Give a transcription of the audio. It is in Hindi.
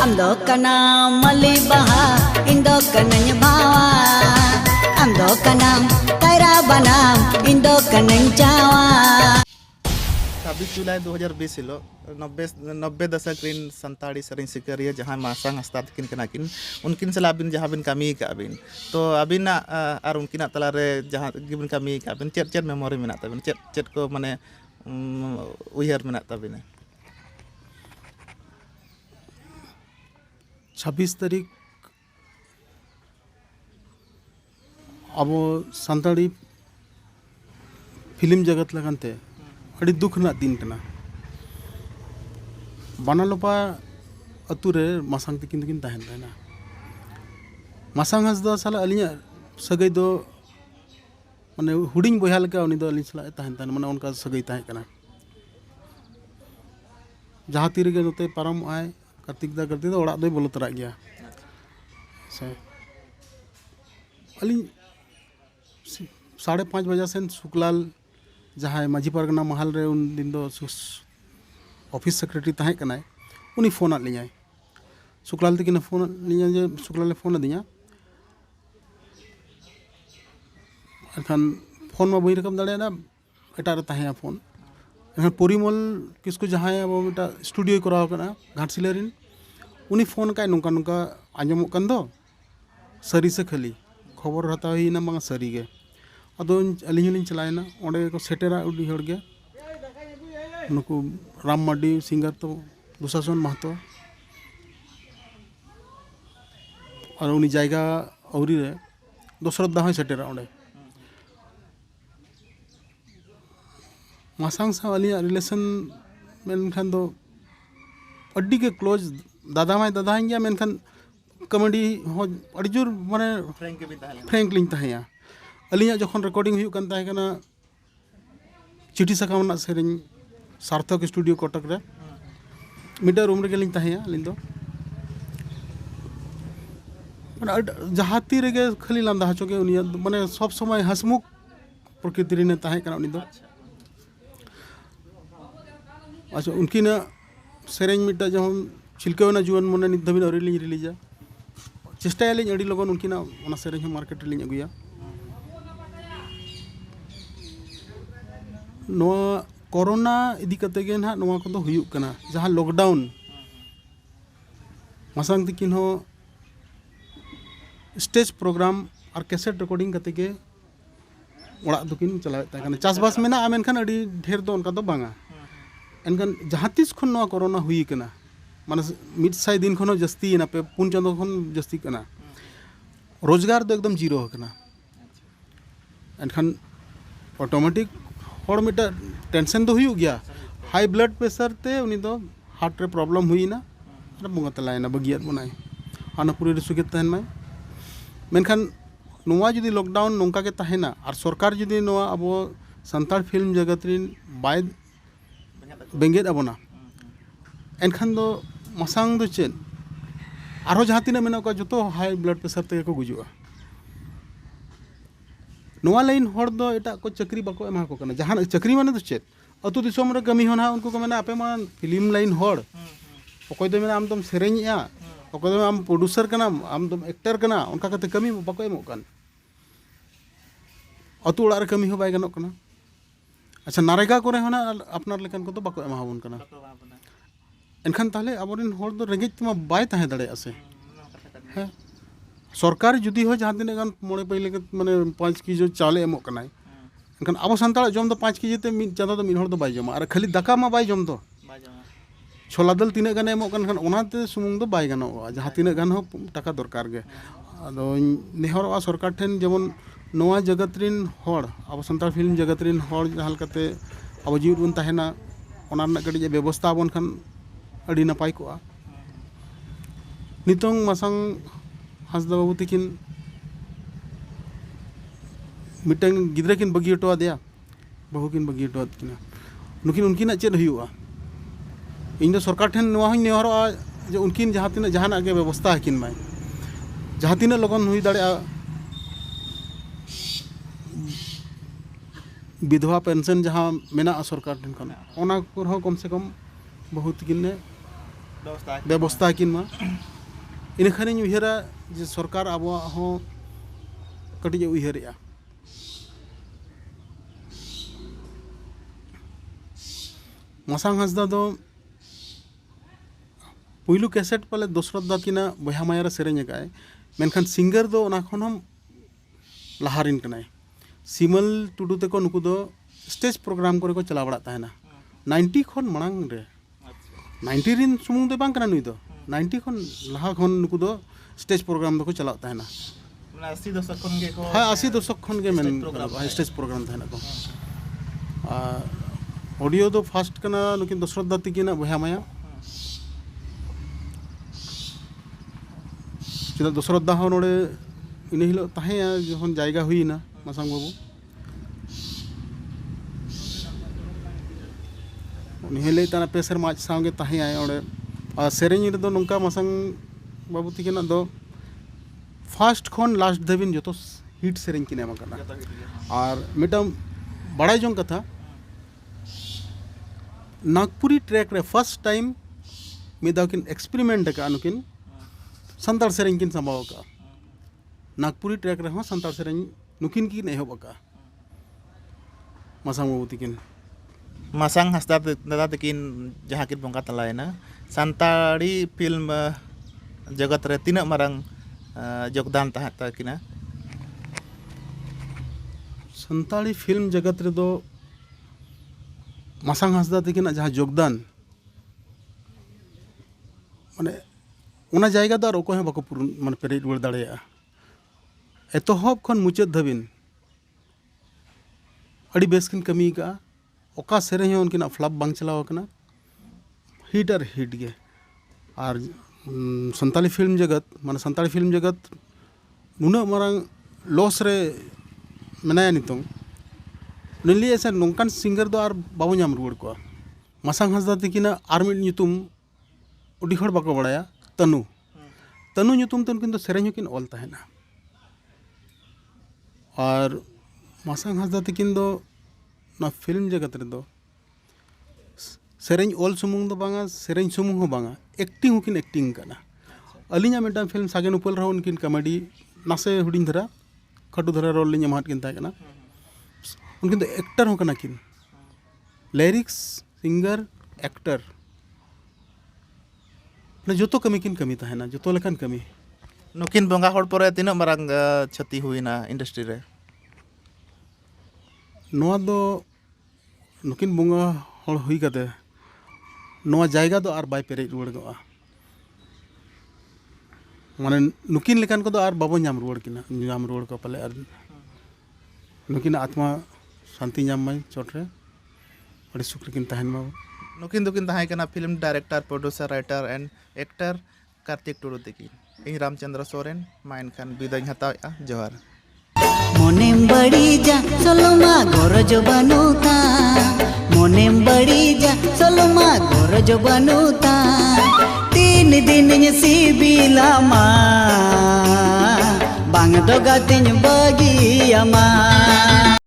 Amdo kana mali baha indo kananya bawa Amdo kana kaira banam indo kananya jawa 26 जुलाई 2020 हिलोग 90 दशक रिन संताड़ी सरिन सिकरिया जहाँ मासांग हस्ता तकिन कनाकिन उनकिन सला अबिन जहाँ बिन कमी काबिन तो अबिन आर उनकिन तलारे जहाँ गिबिन कमी काबिन चेट चेट मेमोरी मेना तबिन चेट चेट को माने उयहर मेना तबिन 26 तारीख अब संताड़ी फिल्म जगत लगनते अड़ी दुख ना दिन कना बानालोपा अतुरे मासांग तकिन तकिन तहन रहना मासांग हसदा साला अलिया सगई दो माने हुडिंग बोया लका उनी दो अलिन सला तहन तहन माने उनका सगई तहन कना जहाँ तीर के नोते पारम आए कार्तिक दा करते तो ओड़ा दो बोलो तरा गया से अलिन 5:30 बजे से सुकलाल जहाँ माझी पारगना महल रे उन दिन दो ऑफिस सेक्रेटरी तहन कनाय उनी फोन आलिया सुकलाल तकिन फोन लिया जे सुकलाल फोन दिया एखान फोन में बई रकम दाड़ा एटा रे तहया फोन एखान परिमल किसको जहाँ अब एटा स्टूडियो कराव कना घाटसिला रिन उनी फोन का नोंका नोंका आंजमो कन दो सरी से खाली खबर हताव हिना बांगा सरी गे अदो अलिन हलिन चलायना ओंडे को सेटेरा उडी हड़ गे नुकु राम माडी सिंगर तो दुशासन महतो और उनी जायगा औरी रे दशरथ दा हय सेटेरा ओंडे मासांग सा अलिया रिलेशन मेनखान दो अड्डी के क्लोज दादा माय दादा हंगिया मेनखान कॉमेडी हो अड़ी जोर माने फ्रैंक लिंग तहया अलिया जखन रिकॉर्डिंग हुई कन तहे कना चिठी सकाम ना सेरिंग सार्थक स्टूडियो कटक रे मिडा रूम रे गेलिंग तहया लिंग दो माने जहाँ तीर गे खाली लांदा हचोगे उनी माने सब समय हसमुख प्रकृति रे तहे कना उनी दो अच्छा उनकिन सेरेंग मिटा जहन छिलकावना जुआन मने नित धबिन अरी लिंग रिलीजा चेष्टा लिंग अड़ी लगन उनकिन ओना सेरेंग मार्केट लिंग अगुया नोआ कोरोना इदी कते गे ना नोआ को हुयुक कना जहाँ लॉकडाउन मासांग तकिन हो स्टेज प्रोग्राम और कैसेट रिकॉर्डिंग कते के ओड़ा दुकिन चलावे ताकना चासबास मेना मेनखान अड़ी ढेर दो उनका दो बांगा एनखान जहाँ तीस खन नोआ कोरोना हुई कना माने 100 दिन खनो जस्ती ना पे 4 चंदो खन जस्ती कना रोजगार दो एकदम जीरो कना एनखान ऑटोमेटिक हर मिटा टेंशन तो हुई गया हाई ब्लड प्रेशर ते उनी दो हार्ट रे प्रॉब्लम हुई ना अरे बुंगा तलायना बगियात बनाए आना पूरी सुगित तहन माय मेनखान नोआ जुदी लॉकडाउन नोंका के तहना और सरकार जुदी नोआ अब संताल फिल्म जगत रिन बाय बेंगेद अबना एनखान दो मसांग दो चेन आरो जहाँ तीना मेना का जो हाई ब्लड प्रेशर ते को गुजुआ नोआ लाइन हर दो एटा को चक्री बाको एमा को कना जहां चक्री माने तो चेत अतु दिसोम रे कमी होना उनको को मेना आपे मा फिल्म लाइन हर ओकोय दो मेना आम तुम सेरेंया ओकोय दो आम प्रोड्यूसर कना आम तुम एक्टर कना उनका कते कमी बाको एमो कन अतु उड़ा रे कमी हो बाय गनो कना अच्छा नारेगा करे होना अपनार लेकन को तो बाको एमा होन कना एनखान ताले अबरिन हर दो रेंगेज तमा बाय ताहे दाड़े आसे है सरकार जुदी हो जहाँ तीन गान मोड़े पहले माने 5 केजी चाले एमो कनाय एनखान अब संताल जम तो 5 केजी ते मिद चादा तो मिद हर दो बाय जमा और खाली दाका मा बाय जम तो छोला दल तीन गान एमो कन ओनाते सुमुंग दो बाय गानो जहाँ तीन गान हो टाका दरकार गे अदो नेहर सरकार ठेन जेमन नोआ जगत रिन हर अब संताल फिल्म जगत रिन हर जहाँ कते अब जीव बन तहना ओना रना कड़ी व्यवस्था बन खान अड़ी नपाय को नितोंग मासांग हंसदा बाबू तकिन मिटन गिद्रा किन बगी हटवा दिया बहु किन बगी हटवा किना नुकिन उनकिन चेद हुआ इन दो सरकार ठेन नोआ हई नेहरवा जे उनकिन जहाँ तीन जहाना के व्यवस्था हकिन माय जहाँ तीन लगन हुई दाड़ा विधवा पेंशन जहाँ मेना सरकार ठेन कम से कम बहुत किन व्यवस्था किन मा इन खानी उहरा जे सरकार अब हो कटी उहरिया मसांग हांसदा दो पुइलू कैसेट पाले दशरथ दा किना बहा माया सेरेंग काय मेनखान सिंगर दो ओना खन हम लहारिन कनाय सिमल टुडू तेको नुकु दो स्टेज प्रोग्राम करे को चला बड़ा ताहेना 90 खन मणांग रे 90 रिन सुमुंग दे बांग कना नुई दो 90 खन लहा खन नुकु दो स्टेज प्रोग्राम दो को चला ताहेना माने 80 दशक खन गे को हां 80 दशक खन गे मेन स्टेज प्रोग्राम ताहेना को ऑडियो दो फास्ट कना नुकिन दशरथ दा तिकिना बहा माया चेदा दशरथ दा हो नोडे इन हिलो ताहेया जखन जायगा हुईना मासांग बाबू निहेले तना पेसर माच सांगे ताहेया ओडे सेरेंग रे दो नंका मासांग बाबू तिकिना दो फास्ट खन लास्ट धबिन जतो हिट सेरेंग किने मकना और मिटम बड़ाई जों कथा नागपुरी ट्रैक रे फर्स्ट टाइम मिदा किन एक्सपेरिमेंट का नुकिन संतार सेरेंग किन संभाव का नागपुरी ट्रैक रे हो संतार सेरेंग नुकिन की नहीं हो बका मासांग बाबू तिकिन मासांग हांसदा दादा तकिन जहाँ किन बंगा तलायना संताड़ी फिल्म जगत रे तीना मारंग योगदान तहाता किना संताड़ी फिल्म जगत रे दो मासांग हांसदा तकिन जहाँ योगदान माने उना जायगा दो ओको हे बको पूर्ण माने पेरे रुवाड़ दाड़ेया एतोहब खन मुचाद धबिन अड़ी बेस किन कमी का ओका सेरेंग उनकिन फ्लॉप बांग चलाव कना हिट और हिट गे और संताली फिल्म जगत माने संताली फिल्म जगत नुना मारंग लॉस रे मेनाया नितोंग नली ऐसा नोंकान सिंगर दो आर बाबू नाम रुवाड़ को मासांग हांसदा तिकिना आर मिड ᱧᱩᱛᱩᱢ उडी हड़ बाको बड़ाया तनु तनु ᱧᱩᱛᱩᱢ तो उनकिन तो सेरेंग किन ऑल ताहेना और मासांग हांसदा तिकिन दो ना फिल्म जगत रे दो सेरेंग ऑल सुमुंग दो बांगा सेरेंग सुमुंग हो बांगा एक्टिंग किन एक्टिंग कना अलिना मिटा फिल्म सागेन उपल रहो उनकिन कॉमेडी नासे हुडिंग धरा खटू धरा रोल लिन एमात किन ताकना उनकिन तो एक्टर हो कना किन लिरिक्स सिंगर एक्टर ना जोतो कमी किन कमी ताहेना जोतो लेकान कमी नुकिन बंगा हड़ परे तीना मारंग क्षति हुईना इंडस्ट्री रे नोआ दो नुकिन बंगा हड़ हुई कते नोआ जायगा दो आर बाय पेरे रुवाड़ गआ माने नुकिन लेकान को दो आर बाबो नाम रुवाड़ किना नाम रुवाड़ को पले आर नुकिन आत्मा शांति नाम माय चोटरे अड़ी सुख किन ताहेन मा नुकिन दुकिन ताहे कना film director producer writer and actor Kartik Tudu तकिन इन रामचंद्र सोरेन माइन खान बिदाय हताया जोहार मोनेम बड़ी जा सोलमा गोरज बनुता मोनेम बड़ी जा सोलमा गोरज बनुता 3 दिन सिबिला मा बांग दो गातिन बगिया मा